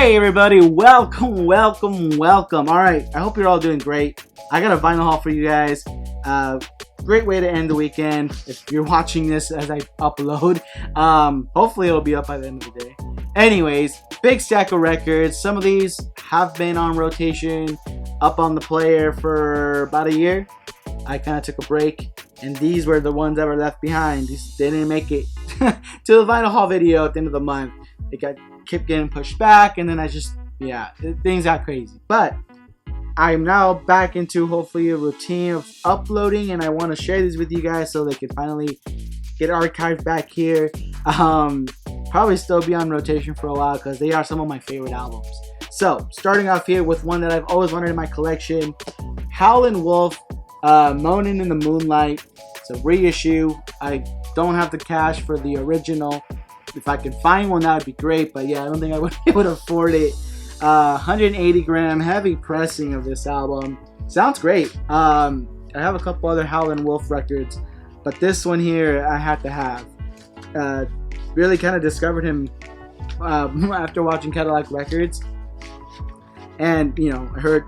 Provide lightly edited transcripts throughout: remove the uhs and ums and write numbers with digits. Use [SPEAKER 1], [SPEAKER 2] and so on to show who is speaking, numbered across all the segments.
[SPEAKER 1] Hey everybody, welcome. Alright, I hope you're all doing great. I got a vinyl haul for you guys. Great way to end the weekend if you're watching this as I upload. Hopefully it'll be up by the end of the day. Anyways, big stack of records. Some of these have been on rotation, up on the player for about a year. I kind of took a break, and these were the ones that were left behind. These didn't make it to the vinyl haul video at the end of the month. It kept getting pushed back, and then things got crazy. But I'm now back into hopefully a routine of uploading, and I want to share these with you guys so they can finally get archived back here. Probably still be on rotation for a while because they are some of my favorite albums. So starting off here with one that I've always wanted in my collection, Howlin' Wolf, MOANIN in the Moonlight. It's a reissue. I don't have the cash for the original. If I could find one, that would be great, but yeah, I don't think I would be able to afford it. 180 gram heavy pressing of this album. Sounds great. I have a couple other Howlin' Wolf records, but this one here I had to have. Really kind of discovered him after watching Cadillac Records, and I heard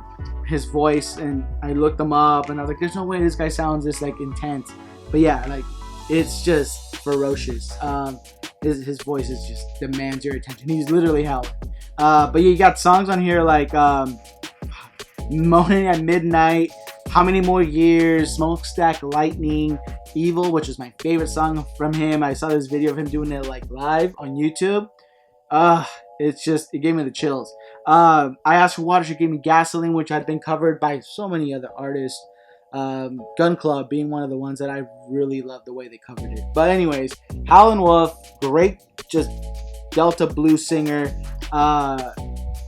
[SPEAKER 1] his voice and I looked him up and I was like, there's no way this guy sounds this like intense. But yeah, it's just ferocious. His voice is just demands your attention. He's literally howling. But yeah, you got songs on here like Moaning at Midnight, How Many More Years, Smokestack Lightning, Evil, which is my favorite song from him. I saw this video of him doing it live on YouTube. It gave me the chills. I Asked for Water, She Gave Me Gasoline, which had been covered by so many other artists. Gun Club being one of the ones that I really love the way they covered it. But anyways, Howlin' Wolf, great, just Delta blues singer,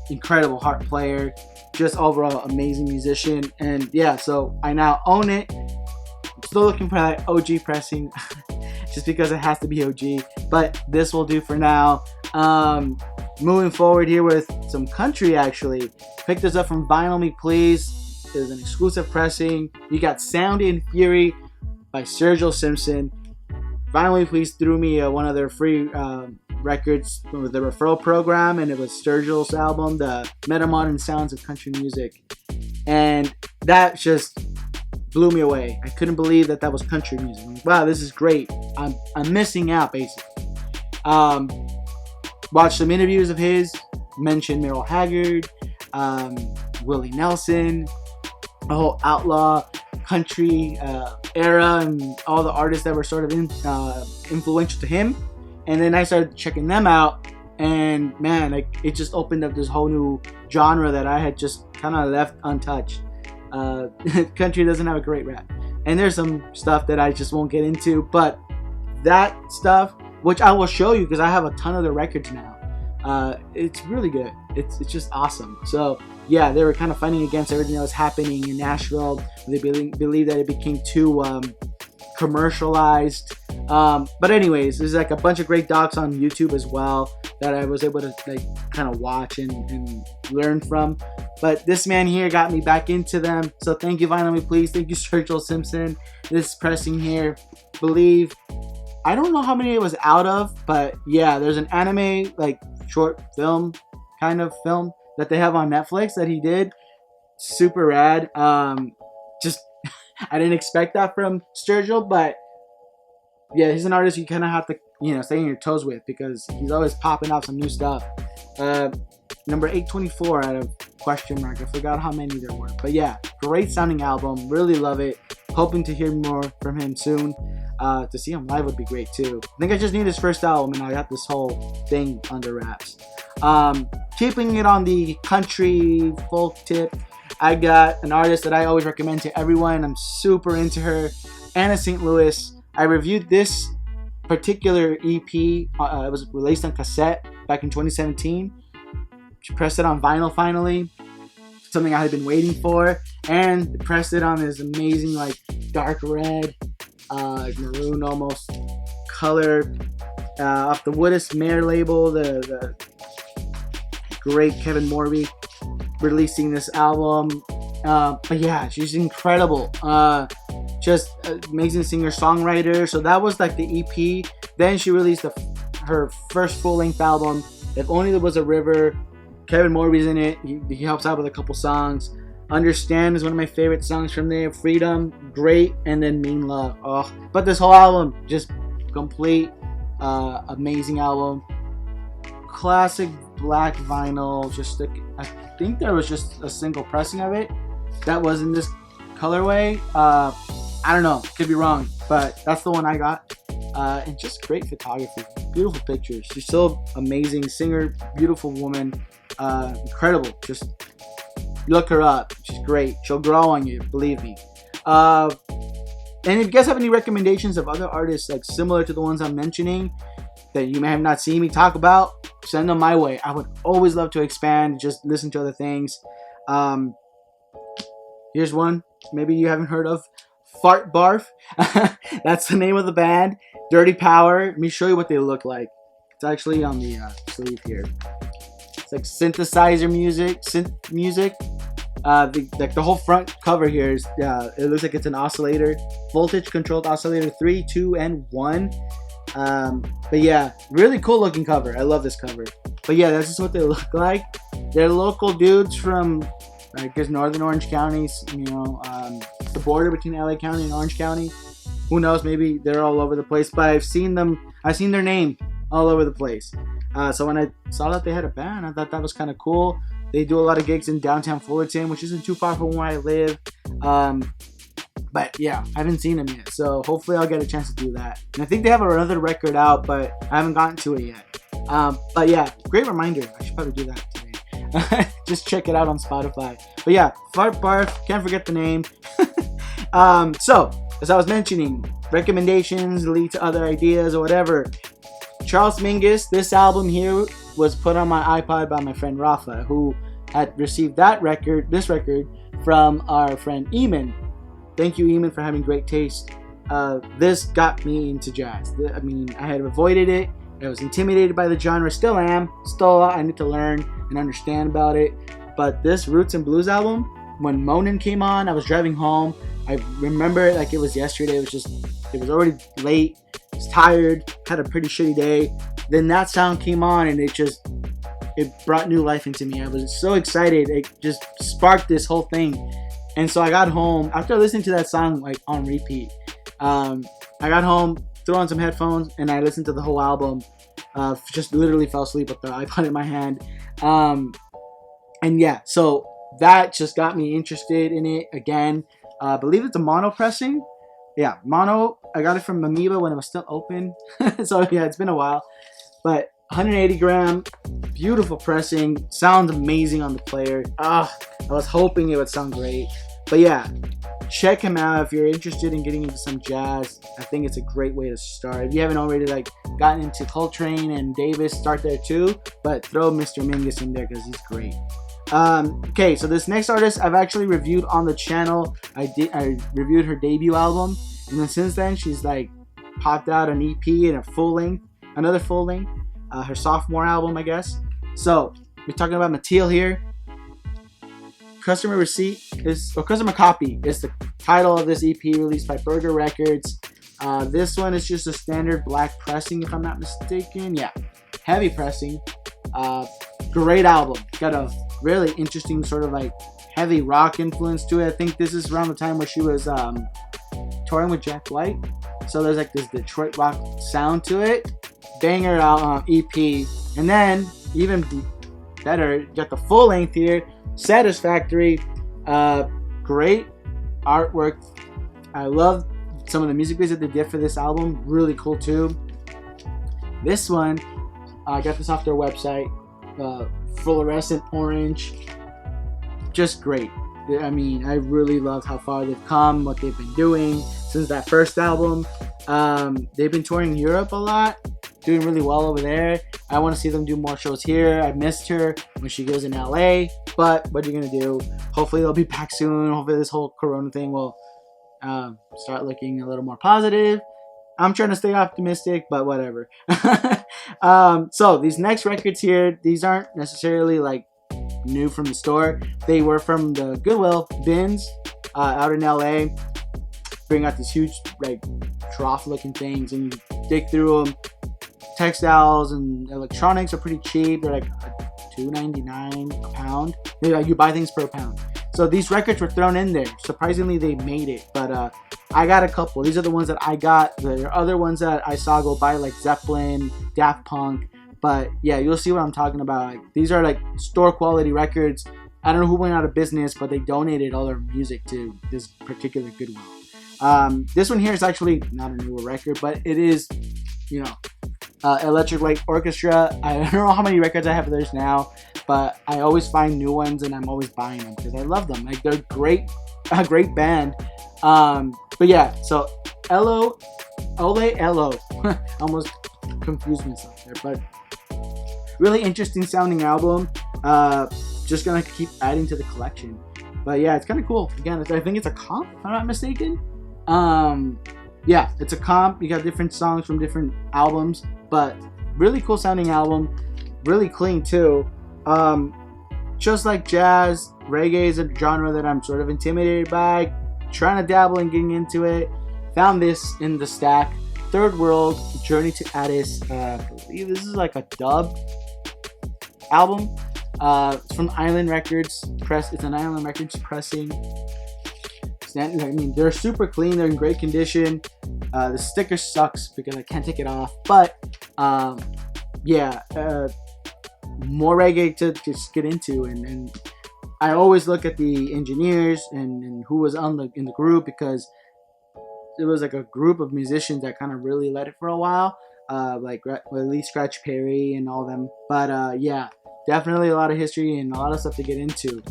[SPEAKER 1] incredible harp player, just overall amazing musician. And yeah, so I now own it. I'm still looking for that OG pressing just because it has to be OG, but this will do for now. Moving forward here with some country, actually picked this up from Vinyl Me Please. It was an exclusive pressing. You got Sound and Fury by STURGILL Simpson. Vinyl Me Please threw me one of their free records with the referral program, and it was STURGILL's album, The Meta-Modern Sounds of Country Music. And that just blew me away. I couldn't believe that was country music. I'm like, wow, this is great. I'm missing out, basically. Watched some interviews of his, mentioned Merle Haggard, Willie Nelson, the whole outlaw country era, and all the artists that were sort of influential to him. And then I started checking them out, and man, it just opened up this whole new genre that I had just kind of left untouched. Country doesn't have a great rap, and there's some stuff that I just won't get into, but that stuff, which I will show you because I have a ton of the records now, it's really good. It's just awesome. So yeah, they were kind of fighting against everything that was happening in Nashville. They believe that it became too commercialized. But anyways, there's a bunch of great docs on YouTube as well that I was able to kind of watch and learn from. But this man here got me back into them. So thank you, Vinyl Me Please. Thank you, STURGILL Simpson. This pressing here, believe. I don't know how many it was out of, but yeah, there's an anime short film kind of film that they have on Netflix that he did. Super rad. Just I didn't expect that from STURGILL, but yeah, he's an artist you kind of have to stay on your toes with because he's always popping out some new stuff. Number 824 out of question mark. I forgot how many there were, but yeah, great sounding album. Really love it. Hoping to hear more from him soon. To see him live would be great too. I think I just need his first album and I got this whole thing under wraps. Keeping it on the country folk tip, I got an artist that I always recommend to everyone. I'm super into her, Anna St. Louis. I reviewed this particular EP. It was released on cassette back in 2017. She pressed it on vinyl finally, something I had been waiting for, and pressed it on this amazing dark red, maroon almost color, off the Woodis Mare label. The great Kevin Morby releasing this album. But yeah, she's incredible. Just amazing singer-songwriter. So that was the EP. Then she released her first full-length album, If Only There Was a River. Kevin Morby's in it. He helps out with a couple songs. Understand is one of my favorite songs from there. Freedom, great. And then Mean Love. Oh, but this whole album, just complete, amazing album. Classic black vinyl. Just I think there was just a single pressing of it that was in this colorway. I don't know, could be wrong, but that's the one I got. And just great photography, beautiful pictures. She's so amazing singer, beautiful woman, incredible. Just look her up, she's great. She'll grow on you, believe me. And if you guys have any recommendations of other artists like similar to the ones I'm mentioning that you may have not seen me talk about, send them my way. I would always love to expand, just listen to other things. Here's one maybe you haven't heard of. Fart Barf. That's the name of the band. Dirty Power. Let me show you what they look like. It's actually on the sleeve here. It's like synthesizer music, synth music. Like the whole front cover here is it looks like it's an oscillator, voltage controlled oscillator 3, 2, and 1. But yeah, really cool looking cover. I love this cover. But yeah, that's just what they look like. They're local dudes from, I guess, northern Orange counties. You know, the border between LA County and Orange County. Who knows? Maybe they're all over the place. But I've seen their name all over the place. So when I saw that they had a band, I thought that was kind of cool. They do a lot of gigs in downtown Fullerton, which isn't too far from where I live. But yeah, I haven't seen them yet. So hopefully I'll get a chance to do that. And I think they have another record out, but I haven't gotten to it yet. But yeah, great reminder. I should probably do that today. Just check it out on Spotify. But yeah, Fart Barf, can't forget the name. So, as I was mentioning, recommendations lead to other ideas or whatever. Charles Mingus, this album here was put on my iPod by my friend Rafa, who had received this record from our friend Eamon. Thank you, Eamon, for having great taste. This got me into jazz. I mean, I had avoided it. I was intimidated by the genre, still am. Still, I need to learn and understand about it. But this Roots and Blues album, when MOANIN came on, I was driving home. I remember it like it was yesterday. It was already late. I was tired. Had a pretty shitty day. Then that sound came on, and it brought new life into me. I was so excited. It just sparked this whole thing. And so I got home after listening to that song like on repeat. I got home, threw on some headphones, and I listened to the whole album. Just literally fell asleep with the iPod in my hand. And yeah, so that just got me interested in it again. I believe it's a mono pressing. Yeah, mono. I got it from Amoeba when it was still open. So yeah, it's been a while. But 180 gram, beautiful pressing. Sounds amazing on the player. I was hoping it would sound great. But yeah, check him out if you're interested in getting into some jazz. I think it's a great way to start. If you haven't already gotten into Coltrane and Davis, start there too. But throw Mr. Mingus in there because he's great. Okay, so this next artist I've actually reviewed on the channel. I reviewed her debut album, and then since then she's popped out an EP and another full length, her sophomore album, I guess. So we're talking about Mattiel here. Customer Copy is the title of this EP released by Burger Records. This one is just a standard black pressing, if I'm not mistaken. Yeah, heavy pressing. Great album. Got a really interesting sort of heavy rock influence to it. I think this is around the time where she was touring with Jack White. So there's this Detroit rock sound to it. Banger EP. And then, even better, you got the full length here. Satisfactory. Great artwork. I love some of the music videos that they did for this album. Really cool too. This one, I got this off their website. Fluorescent orange. Just great. I mean, I really love how far they've come, what they've been doing since that first album. They've been touring Europe a lot, doing really well over there. I want to see them do more shows here. I missed her when she goes in LA, but what are you gonna do? Hopefully they'll be back soon. Hopefully this whole corona thing will start looking a little more positive. I'm trying to stay optimistic, but whatever. So these next records here, these aren't necessarily new from the store. They were from the Goodwill bins out in LA. Bring out these huge trough looking things, and you dig through them. Textiles and electronics are pretty cheap. They're $2.99 a pound. You buy things per pound. So these records were thrown in there. Surprisingly, they made it. But I got a couple. These are the ones that I got. There are other ones that I saw go by, like Zeppelin, Daft Punk. But yeah, you'll see what I'm talking about. Like, these are like store quality records. I don't know who went out of business, but they donated all their music to this particular Goodwill. This one here is actually not a newer record, but it is, you know, Electric Light Orchestra. I don't know how many records I have of theirs now, but I always find new ones and I'm always buying them because I love them. Like, they're great, a great band. But yeah, so Elo, almost confused myself there, but really interesting sounding album. Just gonna keep adding to the collection. But yeah, it's kind of cool. Again, I think it's a comp, if I'm not mistaken. Yeah, it's a comp. You got different songs from different albums, but really cool sounding album. Really clean too. Just like jazz, reggae is a genre that I'm sort of intimidated by. Trying to dabble and getting into it. Found this in the stack. Third World, Journey to Addis. I believe this is like a dub album. It's from Island Records press. It's an Island Records pressing. I mean, they're super clean. They're in great condition. The sticker sucks because I can't take it off. But yeah, more reggae to just get into. And I always look at the engineers and who was in the group, because it was like a group of musicians that kind of really led it for a while. Like Lee Scratch Perry and all them. But yeah. Definitely a lot of history and a lot of stuff to get into.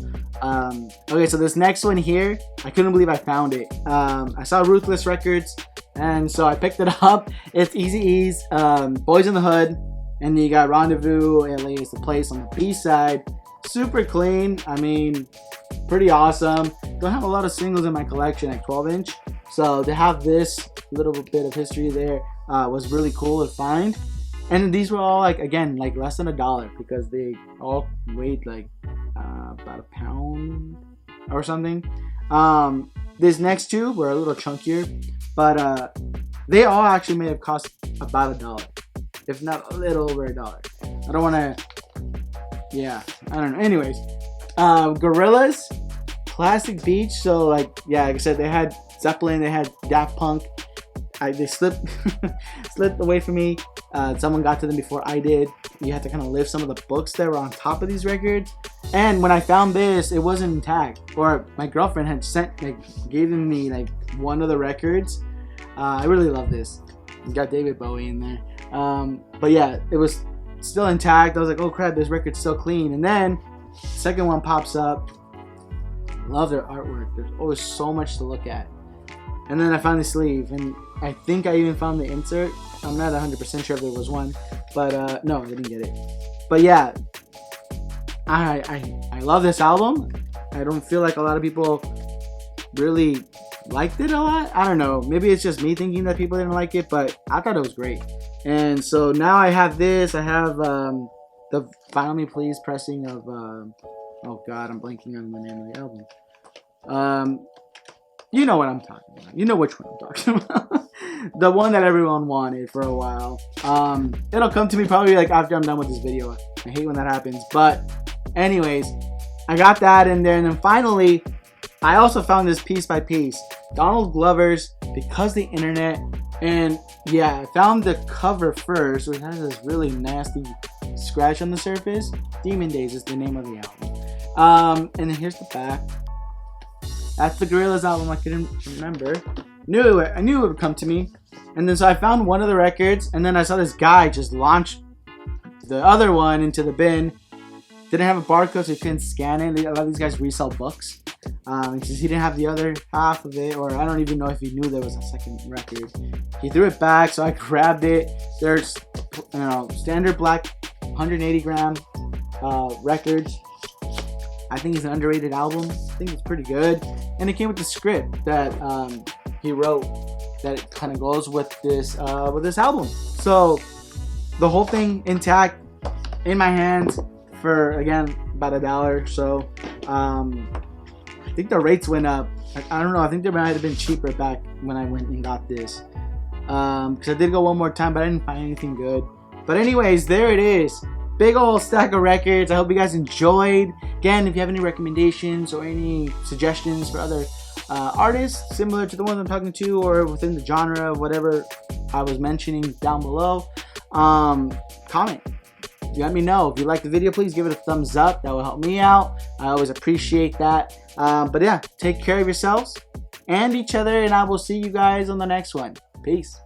[SPEAKER 1] Okay, so this next one here, I couldn't believe I found it. I saw Ruthless Records, and so I picked it up. It's Eazy-E's Boys in the Hood, and you got Rendezvous, LA is the Place on the B-side. Super clean. I mean, pretty awesome. Don't have a lot of singles in my collection, like 12-inch. So to have this little bit of history there was really cool to find. And these were all, like, again, like less than $1 because they all weighed like about a pound or something. These next two were a little chunkier, but they all actually may have cost about $1, if not a little over $1. I don't want to, yeah, I don't know. Anyways, GORILLAZ, Classic Beach. So, like, yeah, like I said, they had Zeppelin, they had Daft Punk. They slipped away from me. Someone got to them before I did. You had to kind of lift some of the books that were on top of these records. And when I found this, it wasn't intact. Or my girlfriend had given me like one of the records. I really love this. You got David Bowie in there. But yeah, it was still intact. I was like, oh crap, this record's still clean. And then second one pops up. Love their artwork. There's always so much to look at. And then I found the sleeve, and I think I even found the insert. I'm not 100% sure if there was one, but no, I didn't get it. But yeah, I love this album. I don't feel like a lot of people really liked it a lot. I don't know. Maybe it's just me thinking that people didn't like it, but I thought it was great. And so now I have this. I have the Vinyl Me Please pressing of, oh God, I'm blanking on the name of the album. You know what I'm talking about. You know which one I'm talking about. The one that everyone wanted for a while. It'll come to me probably like after I'm done with this video. I hate when that happens. But anyways, I got that in there. And then finally, I also found this piece by piece. Donald Glover's Because the Internet. And yeah, I found the cover first, which has this really nasty scratch on the surface. Demon Days is the name of the album. And then here's the back. That's the GORILLAZ album. I couldn't remember. I knew it would come to me. And then so I found one of the records, and then I saw this guy just launch the other one into the bin. Didn't have a barcode, so you couldn't scan it. A lot of these guys resell books. He didn't have the other half of it, or I don't even know if he knew there was a second record. He threw it back, so I grabbed it. There's, you know, standard black 180 gram records. I think it's an underrated album. I think it's pretty good. And it came with the script that he wrote that kind of goes with this album. So the whole thing intact in my hands for, again, about $1. So I think the rates went up. I don't know. I think they might have been cheaper back when I went and got this. Because I did go one more time, but I didn't find anything good. But anyways, there it is. big old stack of records. I hope you guys enjoyed. Again, if you have any recommendations or any suggestions for other artists similar to the ones I'm talking to, or within the genre of whatever I was mentioning down below, comment. Let me know. If you like the video, please give it a thumbs up. That will help me out. I always appreciate that. But yeah, take care of yourselves and each other, and I will see you guys on the next one. Peace.